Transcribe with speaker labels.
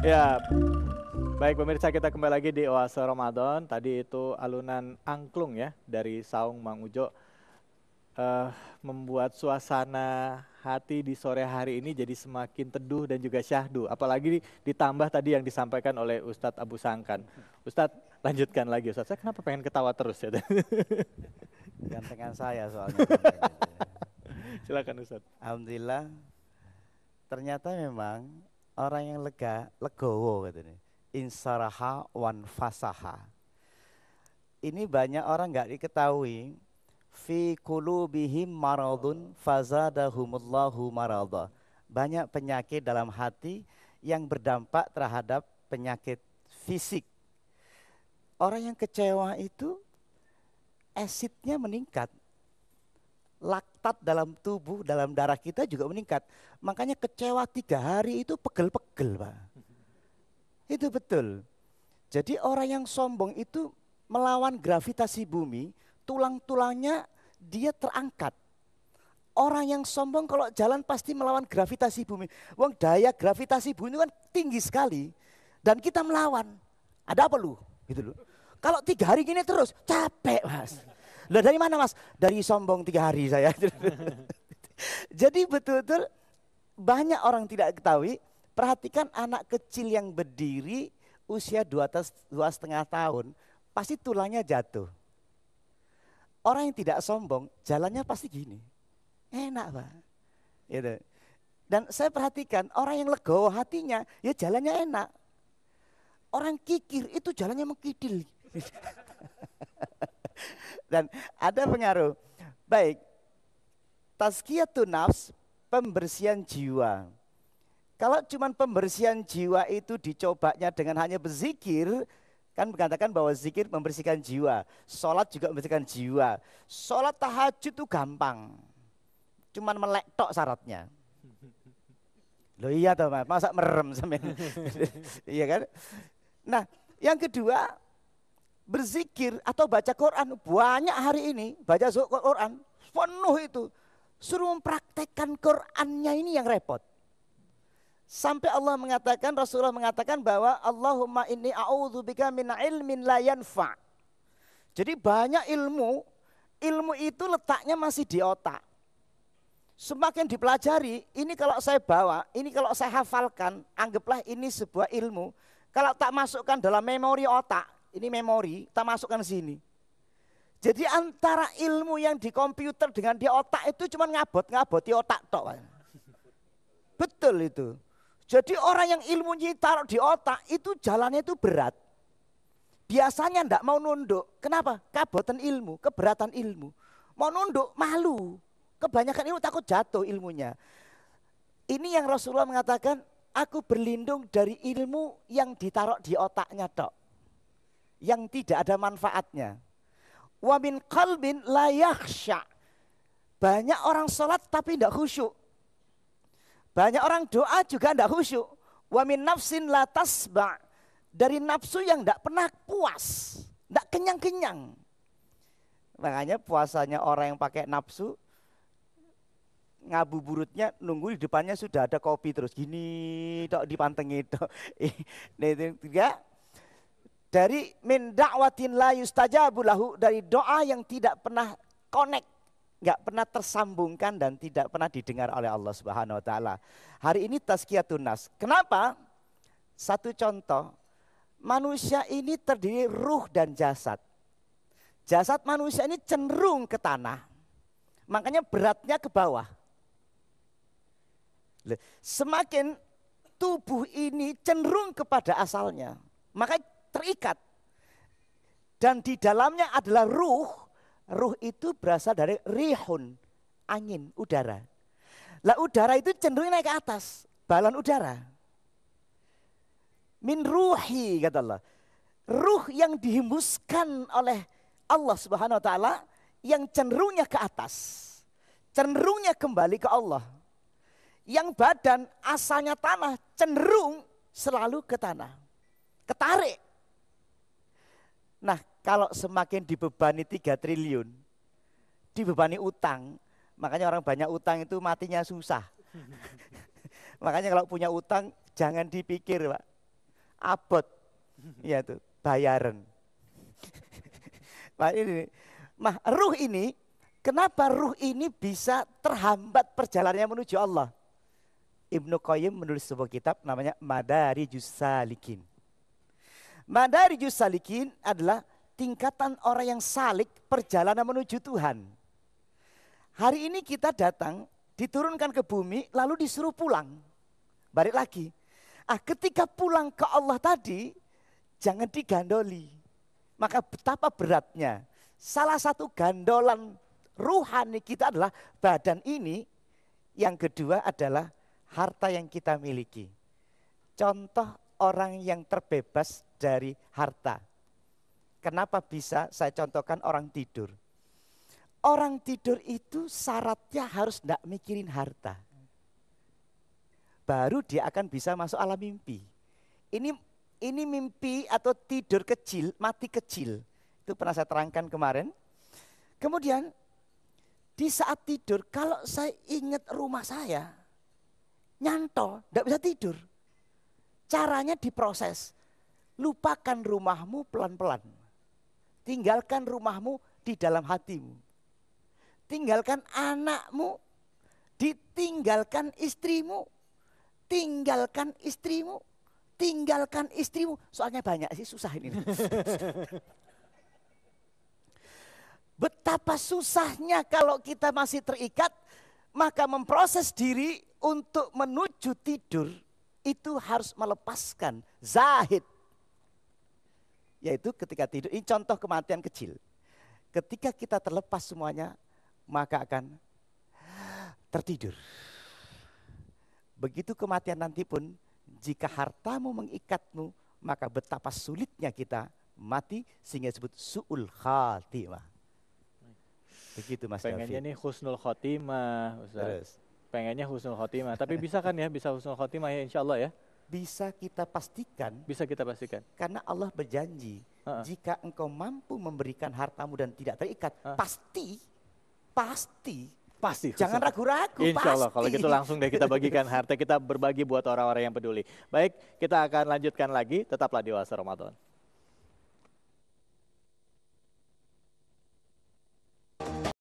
Speaker 1: Ya, baik pemirsa, kita kembali lagi di Oase Ramadan. Tadi itu alunan angklung ya dari Saung Mang Ujo, eh, membuat suasana hati di sore hari ini jadi semakin teduh dan juga syahdu. Apalagi ditambah tadi yang disampaikan oleh Ustadz Abu Sangkan. Ustadz, lanjutkan lagi Ustadz. Saya kenapa pengen ketawa terus ya?
Speaker 2: Gantengan saya soalnya ganteng itu.
Speaker 1: Silakan Ustadz.
Speaker 2: Alhamdulillah, ternyata memang orang yang legowo katanya. Insaraha wan fasaha. Ini banyak orang nggak diketahui. Fi qulubihim maradun fazadahumullahu marada. Banyak penyakit dalam hati yang berdampak terhadap penyakit fisik. Orang yang kecewa itu asidnya meningkat. Laktat dalam tubuh, dalam darah kita juga meningkat. Makanya kecewa 3 hari itu pegel-pegel, Pak. Itu betul. Jadi orang yang sombong itu melawan gravitasi bumi, tulang-tulangnya dia terangkat. Orang yang sombong kalau jalan pasti melawan gravitasi bumi. Wong daya gravitasi bumi itu kan tinggi sekali. Dan kita melawan. Ada apa lu? Gitu loh. Kalau 3 hari gini terus, capek Mas. Lah dari mana Mas? Dari sombong 3 hari saya. Jadi betul-betul banyak orang tidak ketahui. Perhatikan anak kecil yang berdiri usia 2,5 tahun, pasti tulangnya jatuh. Orang yang tidak sombong, jalannya pasti gini. Enak Pak. Gitu. Dan saya perhatikan orang yang legowo hatinya, ya jalannya enak. Orang kikir itu jalannya mengkidil. Dan ada pengaruh. Baik, tazkiyatun nafs, pembersihan jiwa. Kalau cuman pembersihan jiwa itu dicobanya dengan hanya berzikir, kan mengatakan bahwa zikir membersihkan jiwa. Sholat juga membersihkan jiwa. Sholat tahajud itu gampang. Cuman melek tok syaratnya. Loh iya toh Mas, masa merem sampai. Iya kan? Nah, yang kedua, berzikir atau baca Quran. Banyak hari ini baca Quran penuh itu. Suruh mempraktekkan Qurannya ini yang repot. Sampai Allah mengatakan, Rasulullah mengatakan bahwa Allahumma inni a'udzubika min ilmin la yanfa'. Jadi banyak ilmu itu letaknya masih di otak. Semakin dipelajari, ini kalau saya bawa, ini kalau saya hafalkan, anggaplah ini sebuah ilmu. Kalau tak masukkan dalam memori otak, ini memori, tak masukkan sini. Jadi antara ilmu yang di komputer dengan di otak itu cuma ngabot-ngaboti otak tok. Betul itu. Jadi orang yang ilmunya taruh di otak itu jalannya itu berat. Biasanya enggak mau nunduk. Kenapa? Kabotan ilmu, keberatan ilmu. Mau nunduk malu. Kebanyakan ilmu takut jatuh ilmunya. Ini yang Rasulullah mengatakan, aku berlindung dari ilmu yang ditaruh di otaknya tok. Yang tidak ada manfaatnya. Wa min qalbin la yakhsha. Banyak orang sholat tapi tidak khusyuk. Banyak orang doa juga tidak khusyuk. Wa min nafsin la tasba'. Dari nafsu yang tidak pernah puas. Tidak kenyang-kenyang. Makanya puasanya orang yang pakai nafsu, ngabuburutnya nunggu di depannya sudah ada kopi terus. Gini, tok dipantengi tok. Tiga, dari min da'watin la yustajabu lahu, dari doa yang tidak pernah connect, nggak pernah tersambungkan dan tidak pernah didengar oleh Allah Subhanahu wa taala. Hari ini tazkiyatun nas. Kenapa? Satu contoh, manusia ini terdiri ruh dan jasad. Jasad manusia ini cenderung ke tanah. Makanya beratnya ke bawah. Semakin tubuh ini cenderung kepada asalnya, maka terikat. Dan di dalamnya adalah ruh. Ruh itu berasal dari rihun, angin, udara. Lah udara itu cenderung naik ke atas, balon udara. Min ruhi kata Allah. Ruh yang dihembuskan oleh Allah Subhanahu wa taala yang cenderungnya ke atas. Cenderungnya kembali ke Allah. Yang badan asalnya tanah cenderung selalu ke tanah. Ketarik. Nah, kalau semakin dibebani 3 triliun, dibebani utang, makanya orang banyak utang itu matinya susah. Makanya kalau punya utang jangan dipikir Pak. abot. Iya tuh, bayaran. Ruh ini, kenapa ruh ini bisa terhambat perjalanannya menuju Allah? Ibnu Qayyim menulis sebuah kitab namanya Madarijus Salikin. Madarijus Salikin adalah tingkatan orang yang salik perjalanan menuju Tuhan. Hari ini kita datang, diturunkan ke bumi, lalu disuruh pulang. Balik lagi. Ketika pulang ke Allah tadi, jangan digandoli. Maka betapa beratnya. Salah satu gandolan ruhani kita adalah badan ini. Yang kedua adalah harta yang kita miliki. Contoh orang yang terbebas dari harta. Kenapa bisa saya contohkan orang tidur? Orang tidur itu syaratnya harus tidak mikirin harta. Baru dia akan bisa masuk alam mimpi. Ini mimpi atau tidur kecil, mati kecil. Itu pernah saya terangkan kemarin. Kemudian di saat tidur, kalau saya ingat rumah saya, nyantol, tidak bisa tidur. Caranya diproses. Lupakan rumahmu pelan-pelan. Tinggalkan rumahmu di dalam hatimu. Tinggalkan anakmu, ditinggalkan istrimu. Tinggalkan istrimu, tinggalkan istrimu. Soalnya banyak sih, susah ini. Betapa susahnya kalau kita masih terikat, maka memproses diri untuk menuju tidur, itu harus melepaskan zahid. Yaitu ketika tidur, ini contoh kematian kecil. Ketika kita terlepas semuanya, maka akan tertidur. Begitu kematian nanti pun, jika hartamu mengikatmu, maka betapa sulitnya kita mati, sehingga disebut su'ul khatimah. Begitu Mas David.
Speaker 1: Pengennya nih husnul khotimah, Ustaz. Pengennya husnul khotimah, tapi bisa kan ya, bisa husnul khotimah ya, insya Allah ya?
Speaker 2: Bisa kita pastikan.
Speaker 1: Bisa kita pastikan.
Speaker 2: Karena Allah berjanji, jika engkau mampu memberikan hartamu dan tidak terikat, pasti. Jangan ragu-ragu.
Speaker 1: Insya Allah, kalau gitu langsung deh kita bagikan harta, kita berbagi buat orang-orang yang peduli. Baik, kita akan lanjutkan lagi, tetaplah di Oase Ramadan.